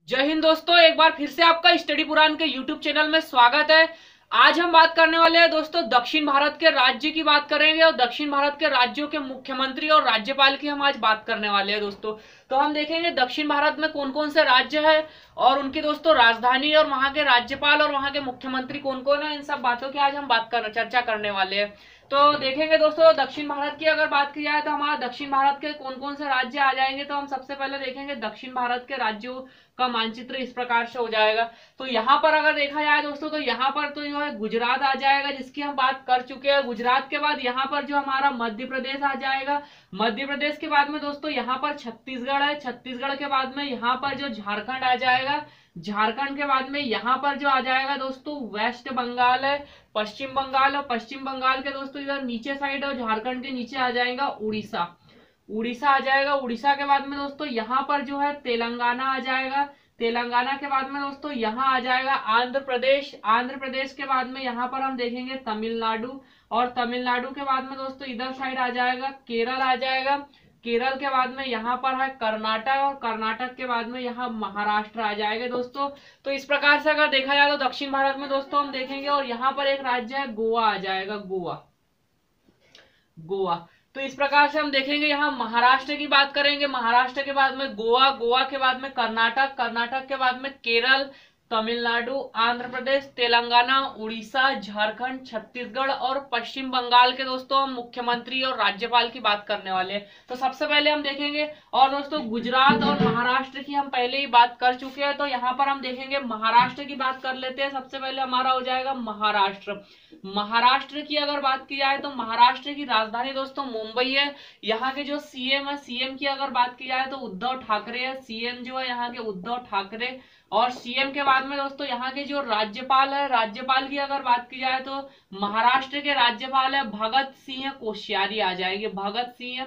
जय हिंद दोस्तों, एक बार फिर से आपका स्टडी पुराण के यूट्यूब चैनल में स्वागत है। आज हम बात करने वाले हैं दोस्तों दक्षिण भारत के राज्य की बात करेंगे और दक्षिण भारत के राज्यों के मुख्यमंत्री और राज्यपाल की हम आज बात करने वाले हैं दोस्तों। तो हम देखेंगे दक्षिण भारत में कौन कौन से राज्य है और उनकी दोस्तों राजधानी और वहां के राज्यपाल और वहां के मुख्यमंत्री कौन कौन है। इन सब बातों की आज हम चर्चा करने वाले हैं। तो देखेंगे दोस्तों दक्षिण भारत की अगर बात की जाए तो हमारा दक्षिण भारत के कौन कौन से राज्य आ जाएंगे। तो हम सबसे पहले देखेंगे दक्षिण भारत के राज्यों का मानचित्र इस प्रकार से हो जाएगा। तो यहाँ पर अगर देखा जाए दोस्तों तो यहाँ पर तो जो है गुजरात आ जाएगा, जिसकी हम बात कर चुके हैं। गुजरात के बाद यहाँ पर जो हमारा मध्य प्रदेश आ जाएगा। मध्य प्रदेश के बाद में दोस्तों यहाँ पर छत्तीसगढ़ है। छत्तीसगढ़ के बाद में यहाँ पर जो झारखंड आ जाएगा। झारखंड के बाद में यहाँ पर जो आ जाएगा दोस्तों वेस्ट बंगाल है, पश्चिम बंगाल। और पश्चिम बंगाल के दोस्तों इधर नीचे साइड और झारखंड के नीचे आ जाएगा उड़ीसा। उड़ीसा आ जाएगा। उड़ीसा के बाद में दोस्तों यहाँ पर जो है तेलंगाना आ जाएगा। तेलंगाना के बाद में दोस्तों यहाँ आ जाएगा आंध्र प्रदेश। आंध्र प्रदेश के बाद में यहाँ पर हम देखेंगे तमिलनाडु। और तमिलनाडु के बाद में दोस्तों इधर साइड आ जाएगा केरल आ जाएगा। केरल के बाद में यहाँ पर है कर्नाटक और कर्नाटक के बाद में यहाँ महाराष्ट्र आ जाएगा दोस्तों। तो इस प्रकार से अगर देखा जाए तो दक्षिण भारत में दोस्तों हम देखेंगे और यहाँ पर एक राज्य है गोवा आ जाएगा। गोवा गोवा तो इस प्रकार से हम देखेंगे। यहाँ महाराष्ट्र की बात करेंगे, महाराष्ट्र के बाद में गोवा, गोवा के बाद में कर्नाटक, कर्नाटक के बाद में केरल, तमिलनाडु, आंध्र प्रदेश, तेलंगाना, उड़ीसा, झारखंड, छत्तीसगढ़ और पश्चिम बंगाल के दोस्तों हम मुख्यमंत्री और राज्यपाल की बात करने वाले हैं। तो सबसे पहले हम देखेंगे और दोस्तों गुजरात और महाराष्ट्र की हम पहले ही बात कर चुके हैं। तो यहाँ पर हम देखेंगे महाराष्ट्र की बात कर लेते हैं। सबसे पहले हमारा हो जाएगा महाराष्ट्र। महाराष्ट्र की अगर बात की जाए तो महाराष्ट्र की राजधानी दोस्तों मुंबई है। यहाँ के जो सीएम है, सीएम की अगर बात की जाए तो उद्धव ठाकरे है। सीएम जो है यहाँ के उद्धव ठाकरे। और सीएम के बाद में दोस्तों यहाँ के जो राज्यपाल है, राज्यपाल की अगर बात की जाए तो महाराष्ट्र के राज्यपाल है भगत सिंह कोश्यारी आ जाएंगे। भगत सिंह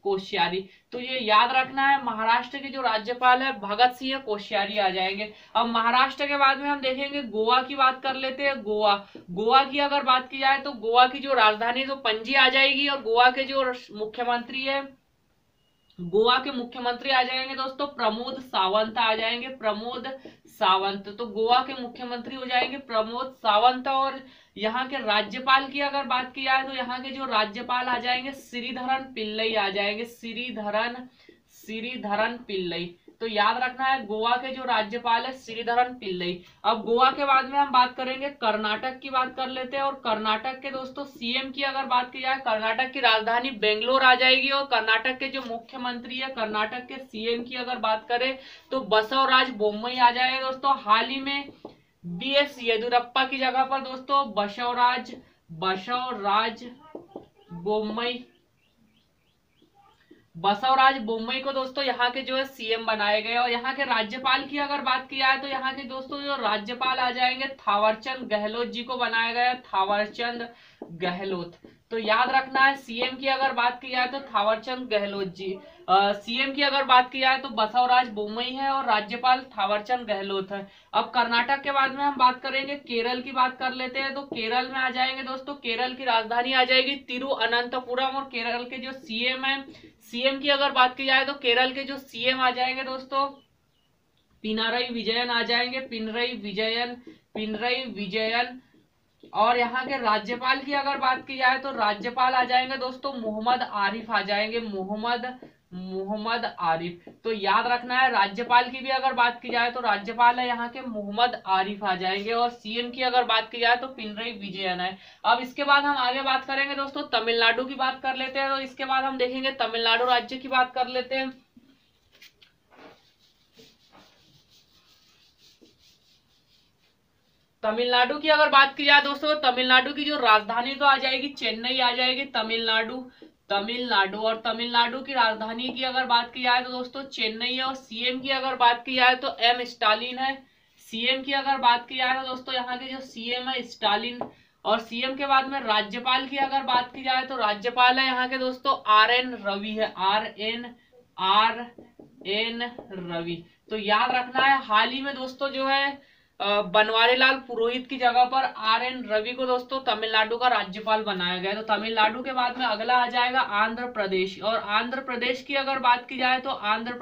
कोश्यारी, तो ये याद रखना है। महाराष्ट्र के जो राज्यपाल है भगत सिंह कोश्यारी आ जाएंगे। अब महाराष्ट्र के बाद में हम देखेंगे गोवा की बात कर लेते हैं। गोवा, गोवा की अगर बात की जाए तो गोवा की जो राजधानी तो पणजी आ जाएगी और गोवा के जो मुख्यमंत्री है, गोवा के मुख्यमंत्री आ जाएंगे दोस्तों प्रमोद सावंत आ जाएंगे। प्रमोद सावंत, तो गोवा के मुख्यमंत्री हो जाएंगे प्रमोद सावंत। और यहाँ के राज्यपाल की अगर बात की जाए तो यहाँ के जो राज्यपाल आ जाएंगे श्रीधरन पिल्लई आ जाएंगे। श्रीधरन पिल्लई, तो याद रखना है गोवा के जो राज्यपाल है श्रीधरन पिल्लई। अब गोवा के बाद में हम बात करेंगे कर्नाटक की बात कर लेते हैं। और कर्नाटक के दोस्तों सीएम की अगर बात की जाए, कर्नाटक की राजधानी बेंगलोर आ जाएगी। और कर्नाटक के जो मुख्यमंत्री है, कर्नाटक के सीएम की अगर बात करें तो बसवराज बोम्मई आ जाएगा दोस्तों। हाल ही में बीएस येदियुरप्पा की जगह पर दोस्तों बसवराज बोम्मई को दोस्तों यहाँ के जो है सीएम बनाए गए। और यहाँ के राज्यपाल की अगर बात की जाए तो यहाँ के दोस्तों जो राज्यपाल आ जाएंगे थावरचंद गहलोत जी को बनाया गया। थावरचंद गहलोत, तो याद रखना है सीएम की अगर बात की जाए तो थावरचंद गहलोत जी। सीएम की अगर बात की जाए तो बसवराज बोम्मई है और राज्यपाल थावरचंद गहलोत है। अब कर्नाटक के बाद में हम बात करेंगे केरल की बात कर लेते हैं। तो केरल में आ जाएंगे दोस्तों, केरल की राजधानी आ जाएगी तिरुअनंतपुरम। और केरल के जो सीएम है, सीएम की अगर बात की जाए तो केरल के जो सीएम आ जाएंगे दोस्तों पिनरई विजयन आ जाएंगे। पिनरई विजयन। और यहाँ के राज्यपाल की अगर बात की जाए तो राज्यपाल आ जाएंगे दोस्तों मोहम्मद आरिफ आ जाएंगे। मोहम्मद आरिफ, तो याद रखना है राज्यपाल की भी अगर बात की जाए तो राज्यपाल है यहाँ के मोहम्मद आरिफ आ जाएंगे। और सीएम की अगर बात की जाए तो पिनरई विजयन है। अब इसके बाद हम आगे बात करेंगे दोस्तों तमिलनाडु की बात कर लेते हैं। तो इसके बाद हम देखेंगे तमिलनाडु राज्य की बात कर लेते हैं। तमिलनाडु की अगर बात की जाए दोस्तों, तमिलनाडु की जो राजधानी तो आ जाएगी चेन्नई आ जाएगी। तमिलनाडु और तमिलनाडु की राजधानी की अगर बात की जाए तो दोस्तों चेन्नई है। और सीएम की अगर बात की जाए तो एम स्टालिन है। सीएम की अगर बात की जाए तो दोस्तों यहाँ के जो सीएम है स्टालिन। और सीएम के बाद में राज्यपाल की अगर बात की जाए तो राज्यपाल है यहाँ के दोस्तों RN रवि है। RN रवि, तो याद रखना है हाल ही में दोस्तों जो है बनवारीलाल पुरोहित की जगह पर RN रवि को दोस्तों तमिलनाडु का राज्यपाल बनाया गया। तो तमिलनाडु के बाद में अगला आ जाएगा आंध्र प्रदेश। और आंध्र प्रदेश की अगर बात की जाए तो आंध्र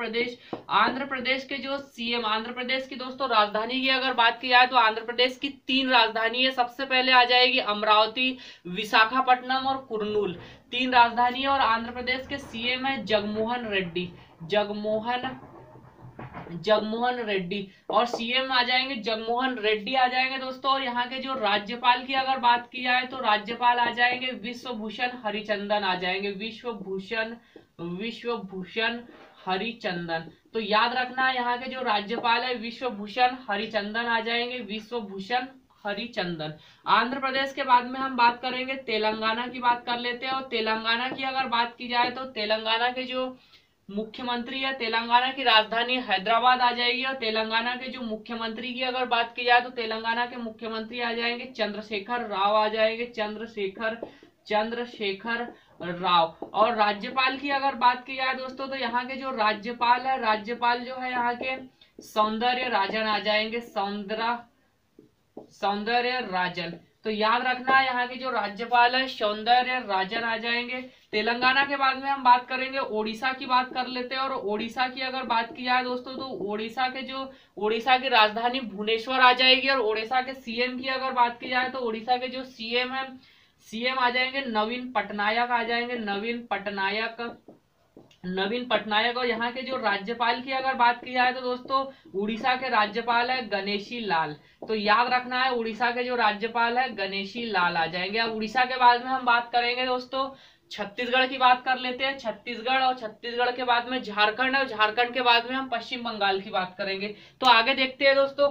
प्रदेश के जो CM, आंध्र प्रदेश की दोस्तों राजधानी की अगर बात की जाए तो आंध्र प्रदेश की 3 राजधानी है। सबसे पहले आ जाएगी अमरावती, विशाखापट्टनम और कुर्नूल, 3 राजधानी है। और आंध्र प्रदेश के CM है जगमोहन रेड्डी, जगमोहन रेड्डी। और CM आ जाएंगे जगमोहन रेड्डी आ जाएंगे दोस्तों। और यहाँ के जो राज्यपाल की अगर बात की जाए तो राज्यपाल आ जाएंगे विश्वभूषण हरिचंदन आ जाएंगे, विश्वभूषण हरिचंदन। तो याद रखना यहाँ के जो राज्यपाल है विश्वभूषण हरिचंदन आ जाएंगे, विश्वभूषण हरिचंदन। आंध्र प्रदेश के बाद में हम बात करेंगे तेलंगाना की, बात कर लेते हैं। और तेलंगाना की अगर बात की जाए तो तेलंगाना के जो मुख्यमंत्री है, तेलंगाना की राजधानी हैदराबाद आ जाएगी। और तेलंगाना के जो मुख्यमंत्री की अगर बात की जाए तो तेलंगाना के मुख्यमंत्री आ जाएंगे चंद्रशेखर राव आ जाएंगे, चंद्रशेखर राव। और राज्यपाल की अगर बात की जाए दोस्तों तो यहाँ के जो राज्यपाल है, राज्यपाल जो है यहाँ के सौंदर्य राजन आ जाएंगे, सौंदर्य राजन। तो याद रखना यहाँ के जो राज्यपाल है सौंदर्य राजन आ जाएंगे। तेलंगाना के बाद में हम बात करेंगे ओडिशा की, बात कर लेते हैं। और ओडिशा की अगर बात की जाए दोस्तों तो ओडिशा की राजधानी भुवनेश्वर आ जाएगी। और ओडिशा के CM की अगर बात की जाए तो ओडिशा के जो CM आ जाएंगे नवीन पटनायक आ जाएंगे, नवीन पटनायक। और यहाँ के जो राज्यपाल की अगर बात की जाए तो दोस्तों उड़ीसा के राज्यपाल है गणेशी लाल। तो याद रखना है उड़ीसा के जो राज्यपाल है गणेशी लाल आ जाएंगे। अब उड़ीसा के बाद में हम बात करेंगे दोस्तों छत्तीसगढ़ की, बात कर लेते हैं छत्तीसगढ़। और छत्तीसगढ़ के बाद में झारखंड है, और झारखंड के बाद में हम पश्चिम बंगाल की बात करेंगे। तो आगे देखते हैं दोस्तों।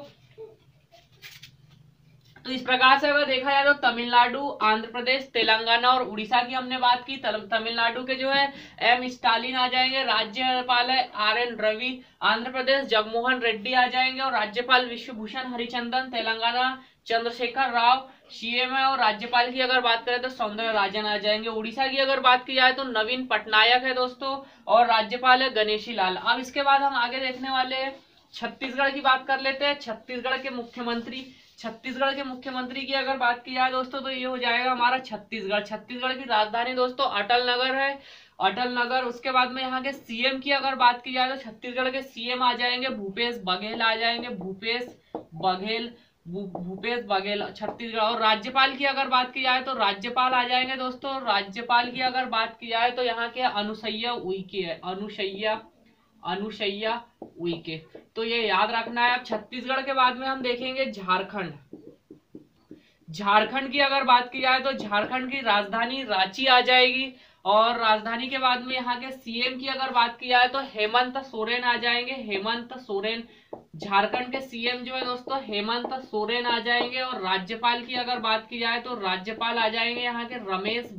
तो इस प्रकार से अगर देखा जाए तो तमिलनाडु, आंध्र प्रदेश, तेलंगाना और उड़ीसा की हमने बात की। तमिलनाडु के जो है M स्टालिन आ जाएंगे, राज्यपाल है RN रवि। आंध्र प्रदेश जगमोहन रेड्डी आ जाएंगे और राज्यपाल विश्वभूषण हरिचंदन। तेलंगाना चंद्रशेखर राव CM है। और राज्यपाल की अगर बात करें तो सौंदर्य राजन आ जाएंगे। उड़ीसा की अगर बात की जाए तो नवीन पटनायक है दोस्तों, और राज्यपाल है गणेशी लाल। अब इसके बाद हम आगे देखने वाले हैं छत्तीसगढ़ की, बात कर लेते हैं। छत्तीसगढ़ के मुख्यमंत्री की अगर बात की जाए दोस्तों तो ये हो जाएगा हमारा छत्तीसगढ़ की राजधानी दोस्तों अटल नगर है, अटल नगर। उसके बाद में यहाँ के CM की अगर बात की जाए तो छत्तीसगढ़ के CM आ जाएंगे भूपेश बघेल आ जाएंगे, भूपेश बघेल छत्तीसगढ़। और राज्यपाल की अगर बात की जाए तो राज्यपाल आ जाएंगे दोस्तों। राज्यपाल की अगर बात की जाए तो यहाँ के अनुसैया उइके है, अनुसैया उइके। तो ये याद रखना है। अब छत्तीसगढ़ के बाद में हम देखेंगे झारखंड की अगर बात की जाए तो झारखंड की राजधानी रांची आ जाएगी। और राजधानी के बाद में यहाँ के CM की अगर बात की जाए तो हेमंत सोरेन आ जाएंगे, हेमंत सोरेन। झारखंड के CM जो है दोस्तों हेमंत सोरेन आ जाएंगे। और राज्यपाल की अगर बात की जाए तो राज्यपाल आ जाएंगे यहाँ के रमेश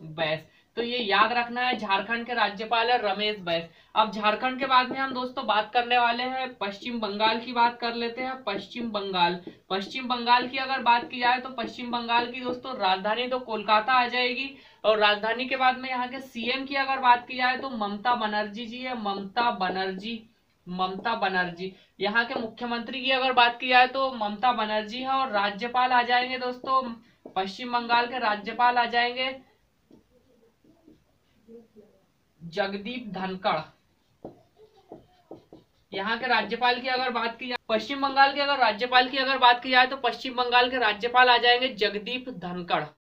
बैस। तो ये याद रखना है, झारखंड के राज्यपाल है रमेश बैस। अब झारखंड के बाद में हम दोस्तों बात करने वाले हैं पश्चिम बंगाल की, बात कर लेते हैं पश्चिम बंगाल की अगर बात की जाए तो पश्चिम बंगाल की दोस्तों राजधानी तो कोलकाता आ जाएगी। और राजधानी के बाद में यहाँ के CM की अगर बात की जाए तो ममता बनर्जी जी है, ममता बनर्जी। यहाँ के मुख्यमंत्री की अगर बात की जाए तो ममता बनर्जी है। और राज्यपाल आ जाएंगे दोस्तों पश्चिम बंगाल के राज्यपाल आ जाएंगे जगदीप धनखड़। यहाँ के राज्यपाल की अगर बात की जाए पश्चिम बंगाल के अगर राज्यपाल की अगर बात की जाए तो पश्चिम बंगाल के राज्यपाल आ जाएंगे जगदीप धनखड़।